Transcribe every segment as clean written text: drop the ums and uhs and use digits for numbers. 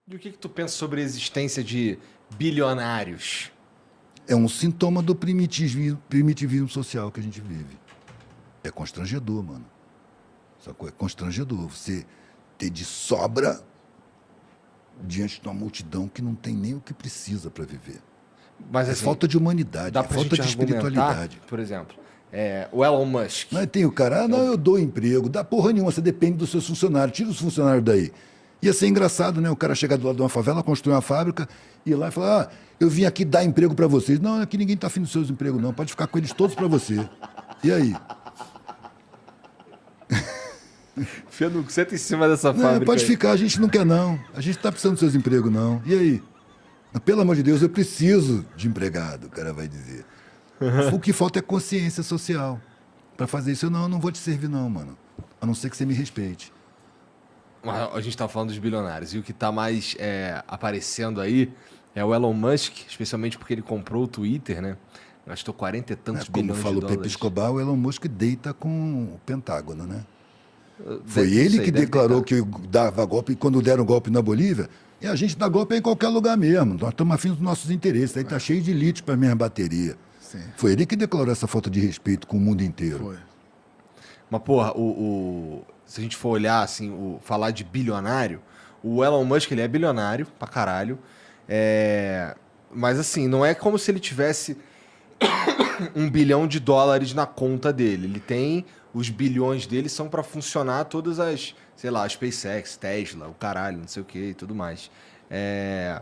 E o que tu pensa sobre a existência de bilionários? É um sintoma do primitivismo social que a gente vive. É constrangedor, mano. Sacou? É constrangedor. Você ter de sobra diante de uma multidão que não tem nem o que precisa para viver. Mas, É assim, falta de humanidade, dá é pra falta gente de argumentar, espiritualidade. por exemplo, o Elon Musk. Não, tem o cara, não, eu dou emprego, dá porra nenhuma, você depende dos seus funcionários, tira os funcionários daí. Ia ser engraçado, né? O cara chegar do lado de uma favela, construir uma fábrica, ir lá e falar, eu vim aqui dar emprego para vocês. Não, aqui ninguém tá afim dos seus empregos, não. Pode ficar com eles todos para você. E aí? Fiando, senta em cima dessa Não, fábrica. pode aí. ficar, a gente não quer, não. A gente tá precisando dos seus empregos, não. E aí? Pelo amor de Deus, eu preciso de empregado, o cara vai dizer. O que falta é consciência social. Para fazer isso, eu não vou te servir, não, mano. A não ser que você me respeite. Mas a gente tá falando dos bilionários. E o que tá mais aparecendo aí é o Elon Musk, especialmente porque ele comprou o Twitter, né? Gastou 40 e tantos Como bilhões fala de o Pepe dólares. Escobar, o Elon Musk deita com o Pentágono, né? Foi Não ele sei, que deve declarou deitar. que dava golpe, e quando deram golpe na Bolívia, e a gente dá golpe em qualquer lugar mesmo. Nós estamos afim dos nossos interesses. Aí tá cheio de lítio para minha bateria. Sim. Foi ele que declarou essa falta de respeito com o mundo inteiro. Foi. Mas, porra, se a gente for olhar, assim, falar de bilionário, o Elon Musk, ele é bilionário pra caralho. Mas, assim, não é como se ele tivesse $1 bilhão na conta dele. Ele tem... Os bilhões dele são pra funcionar todas as... Sei lá, SpaceX, Tesla, o caralho, não sei o que e tudo mais. É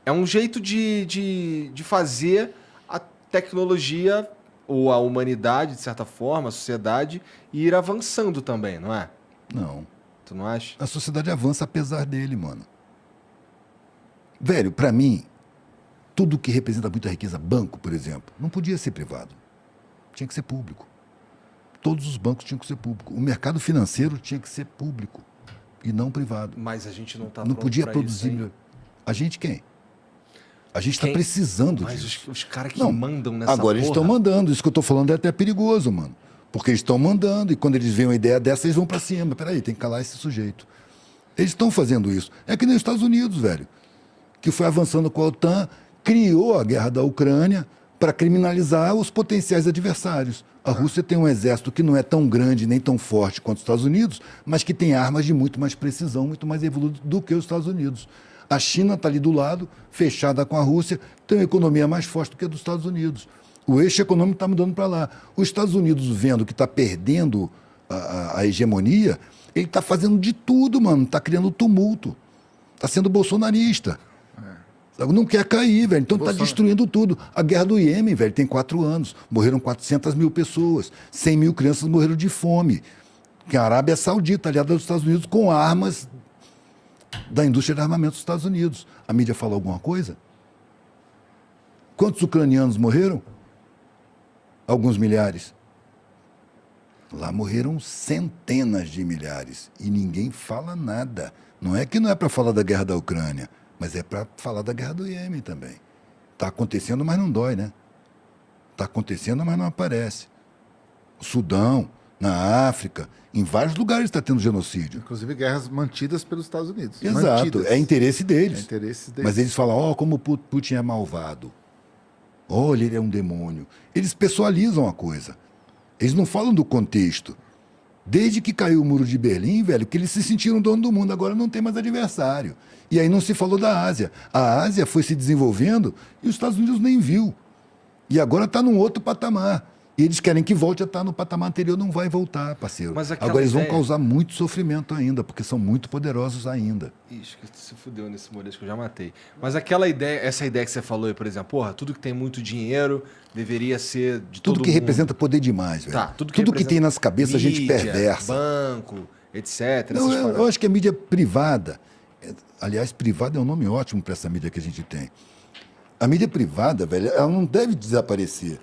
um jeito de fazer a tecnologia ou a humanidade, de certa forma, a sociedade, ir avançando também, não é? Não. Tu não acha? A sociedade avança apesar dele, mano. Velho, para mim, tudo que representa muita riqueza, banco, por exemplo, não podia ser privado. Tinha que ser público. Todos os bancos tinham que ser público. O mercado financeiro tinha que ser público e não privado. Mas a gente não tá Não pronto podia pra produzir. isso, hein? A gente quem? A gente está Quem? precisando Mas disso. os caras que Não, mandam nessa agora eles estão porra... mandando. Isso que eu estou falando é até perigoso, mano. Porque eles estão mandando e quando eles veem uma ideia dessa, eles vão para cima. Peraí, tem que calar esse sujeito. Eles estão fazendo isso. É que nem os Estados Unidos, velho. Que foi avançando com a OTAN, criou a guerra da Ucrânia para criminalizar os potenciais adversários. A Rússia tem um exército que não é tão grande nem tão forte quanto os Estados Unidos, mas que tem armas de muito mais precisão, muito mais evoluídas do que os Estados Unidos. A China está ali do lado, fechada com a Rússia, tem uma economia mais forte do que a dos Estados Unidos. O eixo econômico está mudando para lá. Os Estados Unidos, vendo que está perdendo a hegemonia, ele está fazendo de tudo, mano. Está criando tumulto. Está sendo bolsonarista. Não quer cair, velho. Então está destruindo tudo. A guerra do Iêmen, velho, tem 4 anos. Morreram 400 mil pessoas. 100 mil crianças morreram de fome. Que a Arábia Saudita, aliada dos Estados Unidos, com armas da indústria de armamento dos Estados Unidos. A mídia fala alguma coisa? Quantos ucranianos morreram? Alguns milhares. Lá morreram centenas de milhares. E ninguém fala nada. Não é que não é para falar da guerra da Ucrânia, mas é para falar da guerra do Iêmen também. Está acontecendo, mas não dói, né? Está acontecendo, mas não aparece. O Sudão, na África, em vários lugares está tendo genocídio. Inclusive guerras mantidas pelos Estados Unidos. Exato, Mantidas. é interesse deles. É interesse deles. Mas eles falam, ó, como o Putin é malvado. Olha, ele é um demônio. Eles pessoalizam a coisa. Eles não falam do contexto. Desde que caiu o muro de Berlim, velho, que eles se sentiram dono do mundo, agora não tem mais adversário. E aí não se falou da Ásia. A Ásia foi se desenvolvendo e os Estados Unidos nem viu. E agora está num outro patamar. E eles querem que volte a estar no patamar anterior, não vai voltar, parceiro. Mas aquela agora eles vão ideia- causar muito sofrimento ainda, porque são muito poderosos ainda. Ixi, que se fudeu nesse molejo que eu já matei. Mas aquela ideia, essa ideia que você falou aí, por exemplo, porra, tudo que tem muito dinheiro deveria ser de todo Tudo que mundo. representa poder demais, velho. Tá, tudo tudo que, representa tem nas cabeças, gente mídia, perversa. banco, etc. Não, essas eu paradas. acho que a mídia privada, aliás, privada é um nome ótimo para essa mídia que a gente tem. A mídia privada, velho, ela não deve desaparecer.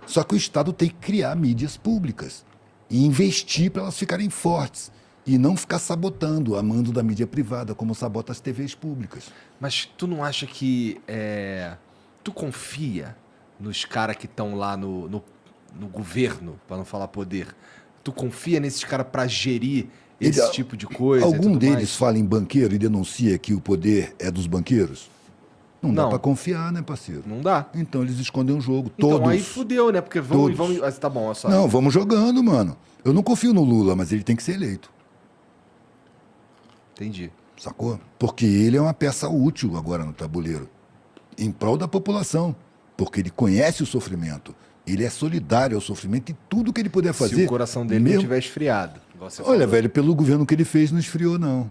Só que o Estado tem que criar mídias públicas e investir para elas ficarem fortes. E não ficar sabotando, amando da mídia privada, como sabota as TVs públicas. Mas tu não acha que tu confia nos caras que estão lá no governo, para não falar poder? Tu confia nesses caras para gerir esse tipo de coisa e Algum tudo deles mais? fala em banqueiro e denuncia que o poder é dos banqueiros? Não dá Não. para confiar, né, parceiro? Não dá. Então eles escondem o jogo. Então Todos. aí fudeu, né? Porque Todos. tá bom, olha só. Não, vamos jogando, mano. Eu não confio no Lula, mas ele tem que ser eleito. Entendi. Sacou? Porque ele é uma peça útil agora no tabuleiro. Em prol da população. Porque ele conhece o sofrimento. Ele é solidário ao sofrimento e tudo que ele puder fazer. Se o coração dele não mesmo... tiver esfriado. Igual você Olha, falou. velho, pelo governo que ele fez, não esfriou, não.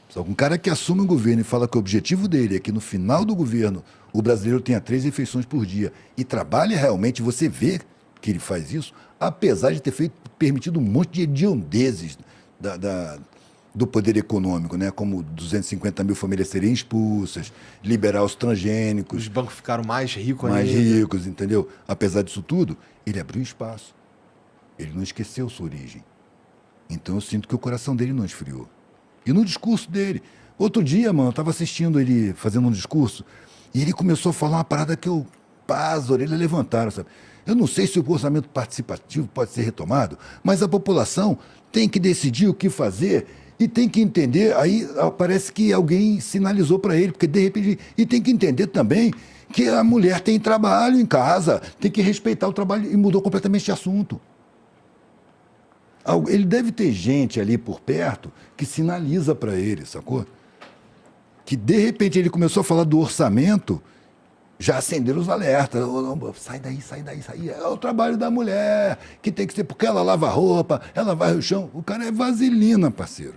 Só um cara que assume o governo e fala que o objetivo dele é que no final do governo o brasileiro tenha 3 refeições por dia e trabalha realmente, você vê que ele faz isso, apesar de ter permitido um monte de hediondezes do poder econômico, né? Como 250 mil famílias serem expulsas, liberar os transgênicos, Os bancos ficaram mais ricos mais ainda. ricos, entendeu? Apesar disso tudo, ele abriu espaço. Ele não esqueceu sua origem. Então eu sinto que o coração dele não esfriou. E no discurso dele, outro dia, mano, eu estava assistindo ele fazendo um discurso e ele começou a falar uma parada que as orelhas levantaram, sabe? Eu não sei se o orçamento participativo pode ser retomado, mas a população tem que decidir o que fazer e tem que entender. Aí parece que alguém sinalizou para ele, porque de repente. E tem que entender também que a mulher tem trabalho em casa, tem que respeitar o trabalho, e mudou completamente de assunto. Ele deve ter gente ali por perto que sinaliza para ele, sacou? Que de repente ele começou a falar do orçamento, já acenderam os alertas. Sai daí, sai daí, sai daí. É o trabalho da mulher, que tem que ser, porque ela lava a roupa, ela varre o chão. O cara é vaselina, parceiro.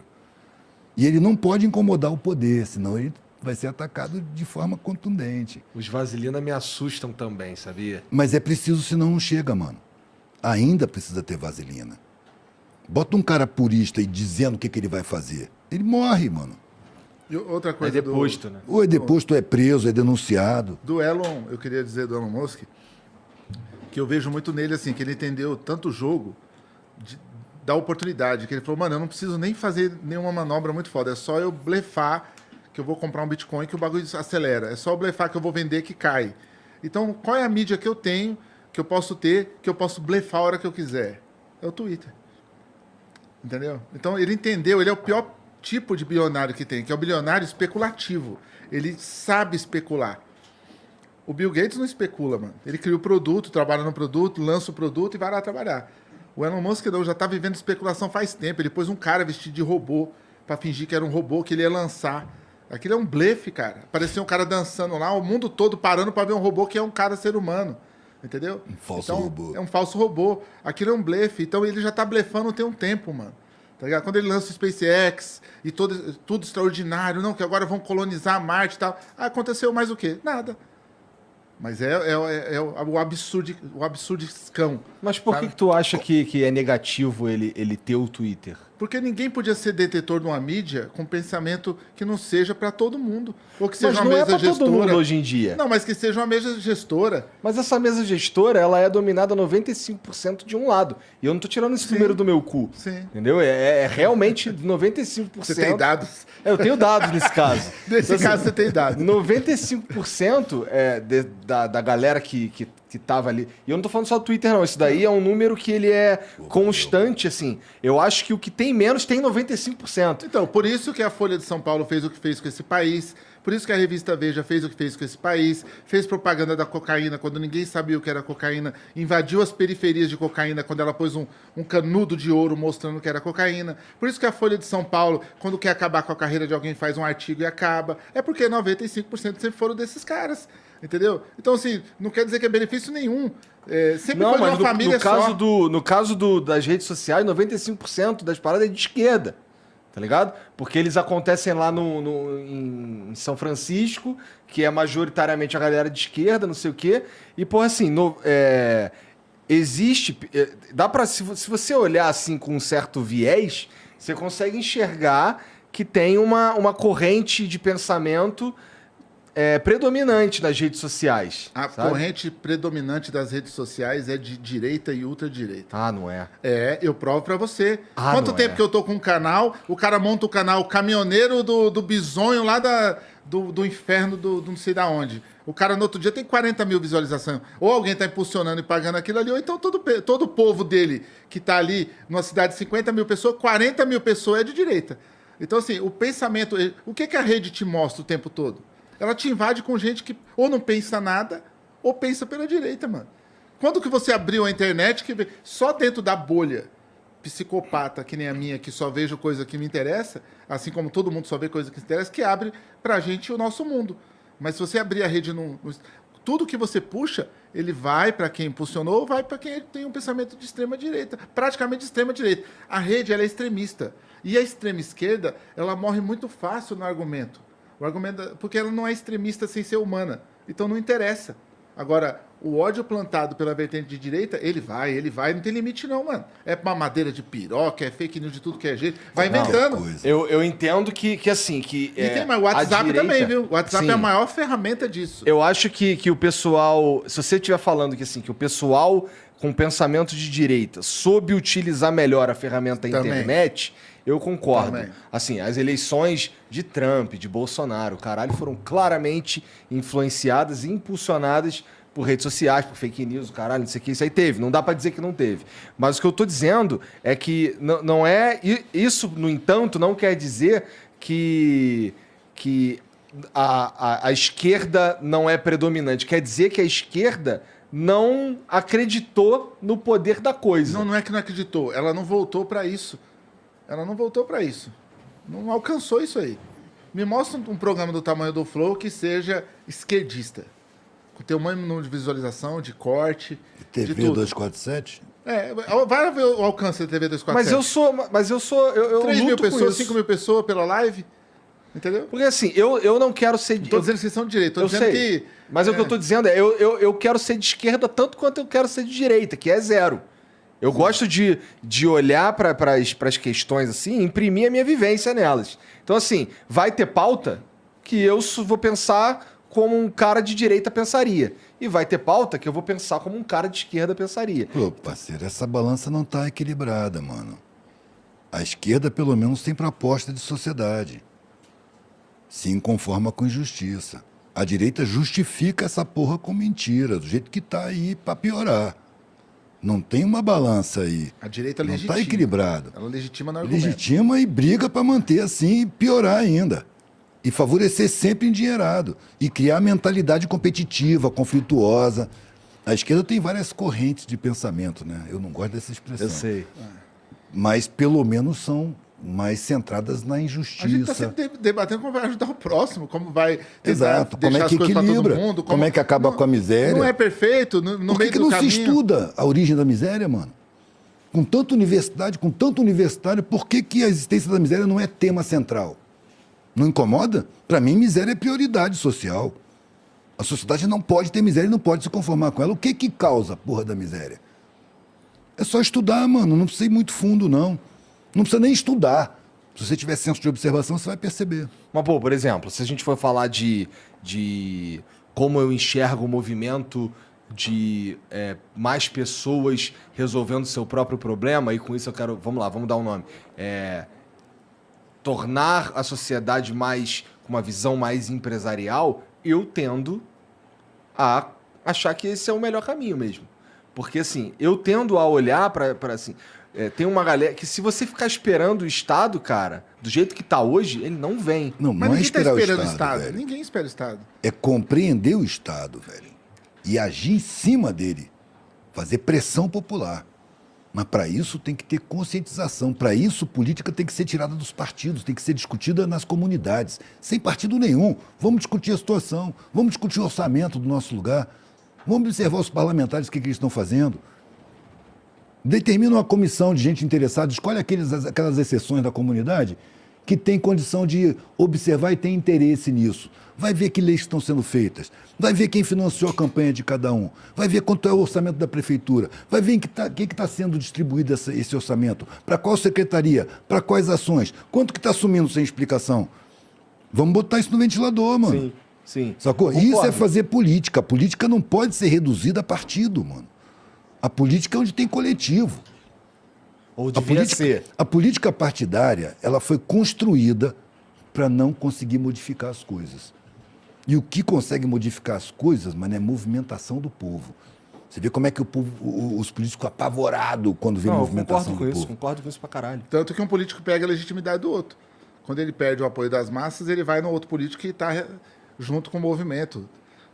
E ele não pode incomodar o poder, senão ele vai ser atacado de forma contundente. Os vaselina me assustam também, sabia? Mas é preciso, senão não chega, mano. Ainda precisa ter vaselina. Bota um cara purista e dizendo o que ele vai fazer. Ele morre, mano. E outra É coisa deposto, né? Ou é deposto, ou é preso, é denunciado. do Elon, eu queria dizer do Elon Musk, que eu vejo muito nele assim, que ele entendeu tanto o jogo da oportunidade, que ele falou, mano, eu não preciso nem fazer nenhuma manobra muito foda, é só eu blefar que eu vou comprar um Bitcoin que o bagulho acelera, é só eu blefar que eu vou vender que cai. Então, qual é a mídia que eu tenho, que eu posso ter, que eu posso blefar a hora que eu quiser? É o Twitter. Entendeu? Então, ele entendeu, ele é o pior tipo de bilionário que tem, que é o bilionário especulativo. Ele sabe especular. O Bill Gates não especula, mano. Ele cria o produto, trabalha no produto, lança o produto e vai lá trabalhar. O Elon Musk não, já tá vivendo especulação faz tempo. Ele pôs um cara vestido de robô para fingir que era um robô que ele ia lançar. Aquilo é um blefe, cara. Parecia um cara dançando lá, o mundo todo parando para ver um robô que é um cara ser humano. Entendeu? Um falso então, robô. É um falso robô. Aquilo é um blefe. Então ele já tá blefando tem um tempo, mano. Tá ligado? Quando ele lança o SpaceX e tudo extraordinário, não, que agora vão colonizar Marte e tal. Ah, aconteceu mais o quê? Nada. Mas é o absurdiscão. Mas por que tu acha que é negativo ele ter o Twitter? Porque ninguém podia ser detetor de uma mídia com pensamento que não seja para todo mundo. Ou que seja Mas uma não é mesa pra gestora. todo mundo hoje em dia. Não, mas que seja uma mesa gestora. Mas essa mesa gestora, ela é dominada 95% de um lado. E eu não tô tirando esse número do meu cu. Sim. Entendeu? É realmente 95%. Você tem dados. Eu tenho dados nesse caso. Nesse Então, caso, você tem dados. 95% da galera que tava ali. E eu não tô falando só do Twitter, não. Isso daí é um número que ele é constante, assim. Eu acho que o que tem menos tem 95%. Então, por isso que a Folha de São Paulo fez o que fez com esse país, por isso que a revista Veja fez o que fez com esse país, fez propaganda da cocaína quando ninguém sabia o que era cocaína, invadiu as periferias de cocaína quando ela pôs um canudo de ouro mostrando que era cocaína. Por isso que a Folha de São Paulo, quando quer acabar com a carreira de alguém, faz um artigo e acaba. É porque 95% sempre foram desses caras. Entendeu? Então, assim, não quer dizer que é benefício nenhum. Sempre Não, foi de mas uma família no caso das redes sociais, 95% das paradas é de esquerda. Tá ligado? Porque eles acontecem lá em São Francisco, que é majoritariamente a galera de esquerda, não sei o quê. E, pô, assim, existe... Dá pra... Se você olhar, assim, com um certo viés, você consegue enxergar que tem uma corrente de pensamento predominante nas redes sociais. A sabe? corrente predominante das redes sociais é de direita e ultradireita. Ah, não é? Eu provo pra você. Ah, Quanto não tempo é. que eu tô com um canal, o cara monta o canal Caminhoneiro do Bisonho lá do inferno do não sei da onde. O cara no outro dia tem 40 mil visualizações. Ou alguém tá impulsionando e pagando aquilo ali, ou então todo o povo dele que tá ali numa cidade de 50 mil pessoas, 40 mil pessoas é de direita. Então, assim, o pensamento... O que a rede te mostra o tempo todo? Ela te invade com gente que ou não pensa nada, ou pensa pela direita, mano. Quando que você abriu a internet, que só dentro da bolha psicopata, que nem a minha, que só vejo coisa que me interessa, assim como todo mundo só vê coisa que me interessa, que abre pra gente o nosso mundo. Mas se você abrir a rede tudo que você puxa, ele vai para quem impulsionou ou vai para quem tem um pensamento de extrema direita, praticamente de extrema direita. A rede ela é extremista. E a extrema esquerda, ela morre muito fácil no argumento. Porque ela não é extremista sem ser humana. Então não interessa. Agora, o ódio plantado pela vertente de direita, ele vai, não tem limite não, mano. É madeira de piroca, é fake news de tudo que é jeito. Vai inventando. Eu entendo que assim... E tem mais o WhatsApp também, viu? O WhatsApp sim, é a maior ferramenta disso. Eu acho que o pessoal... Se você estiver falando que, assim, que o pessoal com pensamento de direita soube utilizar melhor a ferramenta Também. internet... Eu concordo. Também. Assim, as eleições de Trump, de Bolsonaro, caralho, foram claramente influenciadas e impulsionadas por redes sociais, por fake news, caralho, não sei o que, isso aí teve. Não dá pra dizer que não teve. Mas o que eu tô dizendo é que não é... Isso, no entanto, não quer dizer que a esquerda não é predominante. Quer dizer que a esquerda não acreditou no poder da coisa. Não é que não acreditou. Ela não voltou pra isso. Não alcançou isso aí. Me mostra um programa do tamanho do Flow que seja esquerdista. Com o mesmo número de visualização, de corte, TV de tudo. 247? Vai ver o alcance da TV 247. Mas eu sou... Eu 3 mil luto com pessoas, isso. 5 mil pessoas pela live. Entendeu? Porque assim, eu não quero ser... Não tô dizendo que vocês são de direita. Tô Eu dizendo sei, que... mas o que eu tô dizendo é, eu quero ser de esquerda tanto quanto eu quero ser de direita, que é zero. Eu gosto de olhar para as questões assim e imprimir a minha vivência nelas. Então, assim, vai ter pauta que eu vou pensar como um cara de direita pensaria. E vai ter pauta que eu vou pensar como um cara de esquerda pensaria. Pô, parceiro, essa balança não tá equilibrada, mano. A esquerda, pelo menos, tem proposta de sociedade. Se inconforma com injustiça. A direita justifica essa porra com mentira, do jeito que tá aí pra piorar. Não tem uma balança aí. A direita não legitima. tá equilibrado. Ela legitima no argumento. Legitima e briga para manter assim e piorar ainda. E favorecer sempre endinheirado. E criar mentalidade competitiva, conflituosa. A esquerda tem várias correntes de pensamento, né? Eu não gosto dessa expressão. Eu sei. Mas pelo menos são mais centradas na A injustiça. gente está sempre debatendo como vai ajudar o próximo, como vai tentar Exato. Como deixar é que as coisas para todo equilibra? mundo. Como é que acaba com a miséria? Não é perfeito, no Por meio que do não caminho. se estuda a origem da miséria, mano? Com tanta universidade, com tanto universitário, por que a existência da miséria não é tema central? Não incomoda? Para mim, miséria é prioridade social. A sociedade não pode ter miséria e não pode se conformar com ela. O que causa a porra da miséria? É só estudar, mano. Não precisa ir muito fundo, não. Não precisa nem estudar. Se você tiver senso de observação, você vai perceber. Mas, pô, por exemplo, se a gente for falar de como eu enxergo o movimento de mais pessoas resolvendo seu próprio problema, e com isso eu quero... Vamos lá, vamos dar um nome. Tornar a sociedade com uma visão mais empresarial, eu tendo a achar que esse é o melhor caminho mesmo. Porque, assim, eu tendo a olhar para assim... tem uma galera que se você ficar esperando o Estado, cara, do jeito que tá hoje, ele não vem. Não, Mas não é ninguém está esperar esperando o Estado, velho. Ninguém espera o Estado. É compreender o Estado, velho. E agir em cima dele. Fazer pressão popular. Mas para isso tem que ter conscientização. Para isso, política tem que ser tirada dos partidos, tem que ser discutida nas comunidades. Sem partido nenhum. Vamos discutir a situação, vamos discutir o orçamento do nosso lugar. Vamos observar os parlamentares, o que eles estão fazendo. Determina uma comissão de gente interessada, escolhe aquelas exceções da comunidade que tem condição de observar e tem interesse nisso. Vai ver que leis estão sendo feitas, vai ver quem financiou a campanha de cada um, vai ver quanto é o orçamento da prefeitura, vai ver em que está sendo distribuído esse orçamento, para qual secretaria, para quais ações, quanto que está sumindo sem explicação. Vamos botar isso no ventilador, mano. Sim. Sim. Sacou? Concordo. Isso é fazer política. A política não pode ser reduzida a partido, mano. A política é onde tem coletivo. Ou devia ser. A política partidária, ela foi construída para não conseguir modificar as coisas. E o que consegue modificar as coisas, mano, é movimentação do povo. Você vê como é que o povo, os políticos apavorados quando vê Não, eu movimentação do povo. concordo com isso pra caralho. Tanto que um político pega a legitimidade do outro. Quando ele perde o apoio das massas, ele vai no outro político que está junto com o movimento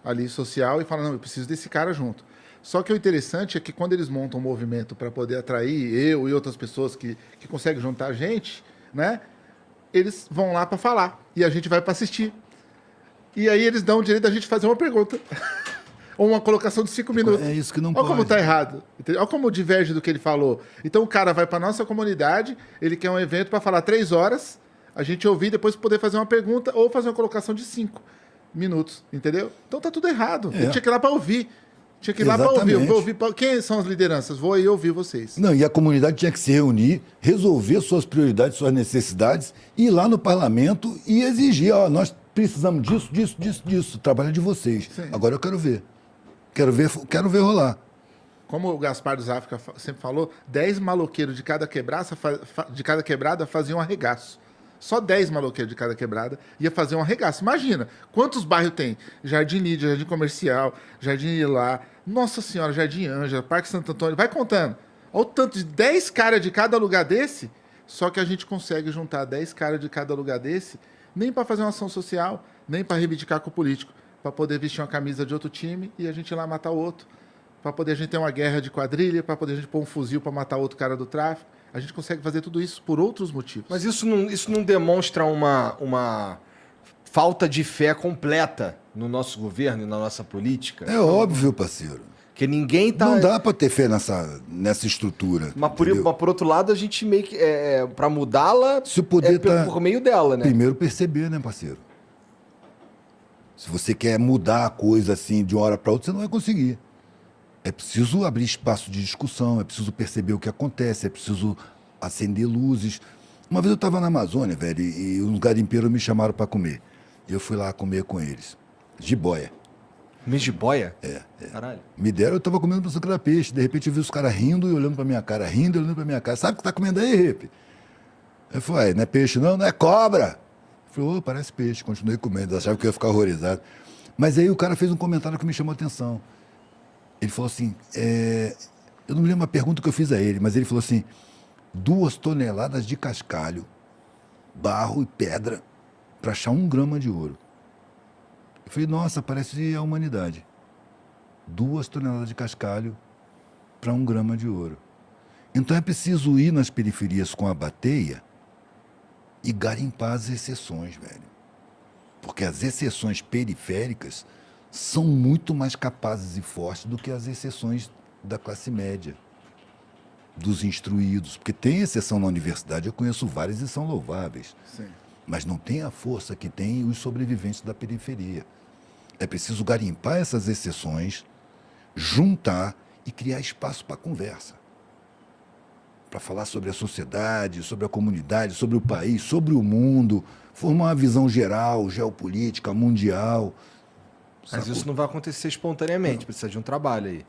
ali social e fala, não, eu preciso desse cara junto. Só que o interessante é que quando eles montam um movimento para poder atrair eu e outras pessoas que conseguem juntar a gente, né? Eles vão lá para falar e a gente vai para assistir. E aí eles dão o direito da gente fazer uma pergunta. Ou uma colocação de 5 minutos. É isso que não Olha pode. como tá errado. Entendeu? Olha como diverge do que ele falou. Então o cara vai para nossa comunidade, ele quer um evento para falar 3 horas, a gente ouvir, depois poder fazer uma pergunta ou fazer uma colocação de 5 minutos. Entendeu? Então tá tudo errado. Ele tinha que ir lá para ouvir. Tinha que ir lá para ouvir. Eu vou ouvir quem são as lideranças? Vou aí ouvir vocês. Não, e a comunidade tinha que se reunir, resolver suas prioridades, suas necessidades, ir lá no parlamento e exigir, ó, nós precisamos disso, o trabalho é de vocês. Sim. Agora eu quero ver. Quero ver rolar. Como o Gaspar dos África sempre falou, 10 maloqueiros de cada quebrada faziam um arregaço. Só 10 maloqueiros de cada quebrada ia fazer um arregaço. Imagina, quantos bairros tem? Jardim Lídia, Jardim Comercial, Jardim Ilá, Nossa Senhora, Jardim Ângela, Parque Santo Antônio, vai contando. Olha o tanto de 10 caras de cada lugar desse, só que a gente consegue juntar 10 caras de cada lugar desse, nem para fazer uma ação social, nem para reivindicar com o político, para poder vestir uma camisa de outro time e a gente ir lá matar o outro, para poder a gente ter uma guerra de quadrilha, para poder a gente pôr um fuzil para matar outro cara do tráfico. A gente consegue fazer tudo isso por outros motivos. Mas isso não demonstra uma falta de fé completa no nosso governo e na nossa política? É óbvio, parceiro. Que ninguém tá... Não dá para ter fé nessa estrutura. Mas entendeu? por outro lado, a gente meio que... para mudá-la, Se o poder por meio dela, né? Primeiro perceber, né, parceiro? Se você quer mudar a coisa assim de uma hora para outra, você não vai conseguir. É preciso abrir espaço de discussão, é preciso perceber o que acontece, é preciso acender luzes. Uma vez eu estava na Amazônia, velho, e uns garimpeiros me chamaram para comer. E eu fui lá comer com eles. Jiboia. Mês de boia? Caralho. Me deram, eu estava comendo pensando que era peixe. De repente eu vi os caras rindo e olhando para minha cara, rindo e olhando para minha cara. Sabe o que tá comendo aí, Repe? Eu falei, não é peixe não é cobra. Eu falei, ô, parece peixe. Continuei comendo, achava que eu ia ficar horrorizado. Mas aí o cara fez um comentário que me chamou a atenção. Ele falou assim, eu não me lembro a pergunta que eu fiz a ele, mas ele falou assim, 2 toneladas de cascalho, barro e pedra para achar 1 grama de ouro. Eu falei, nossa, parece a humanidade. 2 toneladas de cascalho para 1 grama de ouro. Então é preciso ir nas periferias com a bateia e garimpar as exceções, velho. Porque as exceções periféricas são muito mais capazes e fortes do que as exceções da classe média, dos instruídos. Porque tem exceção na universidade, eu conheço várias e são louváveis. Sim. Mas não tem a força que tem os sobreviventes da periferia. É preciso garimpar essas exceções, juntar e criar espaço para conversa. Para falar sobre a sociedade, sobre a comunidade, sobre o país, sobre o mundo, formar uma visão geral, geopolítica, mundial. Mas Sacou? isso não vai acontecer espontaneamente, precisa de um trabalho aí.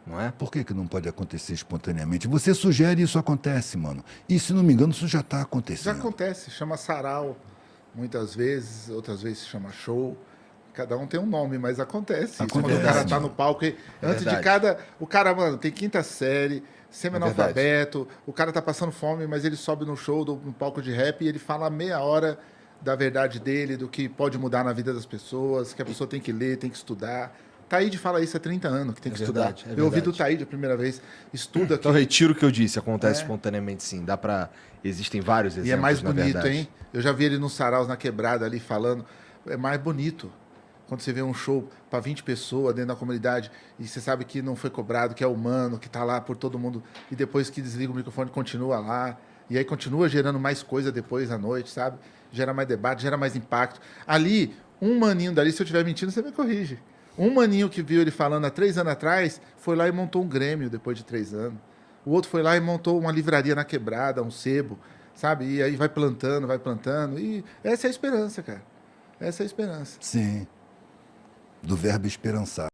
Não é? Por que não pode acontecer espontaneamente? Você sugere e isso acontece, mano. E, se não me engano, isso já está Já acontecendo. acontece, chama sarau, muitas vezes, outras vezes se chama show. Cada um tem um nome, mas acontece. Isso Acontece. quando o cara tá no palco, antes de verdade. cada... O cara, mano, tem 5ª série, semi-analfabeto, o cara tá passando fome, mas ele sobe no show, no palco de rap, e ele fala meia hora da verdade dele, do que pode mudar na vida das pessoas, que a pessoa tem que ler, tem que estudar. Taíde fala isso há 30 anos, que tem que verdade, estudar. é Eu ouvi do verdade. Taíde a primeira vez, estuda aqui. Então retiro o que eu disse, acontece espontaneamente sim. Dá para Existem vários exemplos, E é mais na bonito, verdade. hein? Eu já vi ele nos saraus na quebrada ali falando. É mais bonito. Quando você vê um show para 20 pessoas dentro da comunidade e você sabe que não foi cobrado, que é humano, que tá lá por todo mundo e depois que desliga o microfone continua lá. E aí continua gerando mais coisa depois à noite, sabe? Gera mais debate, gera mais impacto. Ali, um maninho dali, se eu estiver mentindo, você me corrige. Um maninho que viu ele falando há 3 anos atrás, foi lá e montou um Grêmio depois de 3 anos. O outro foi lá e montou uma livraria na quebrada, um sebo, sabe? E aí vai plantando. E essa é a esperança, cara. Essa é a esperança. Sim. Do verbo esperançar.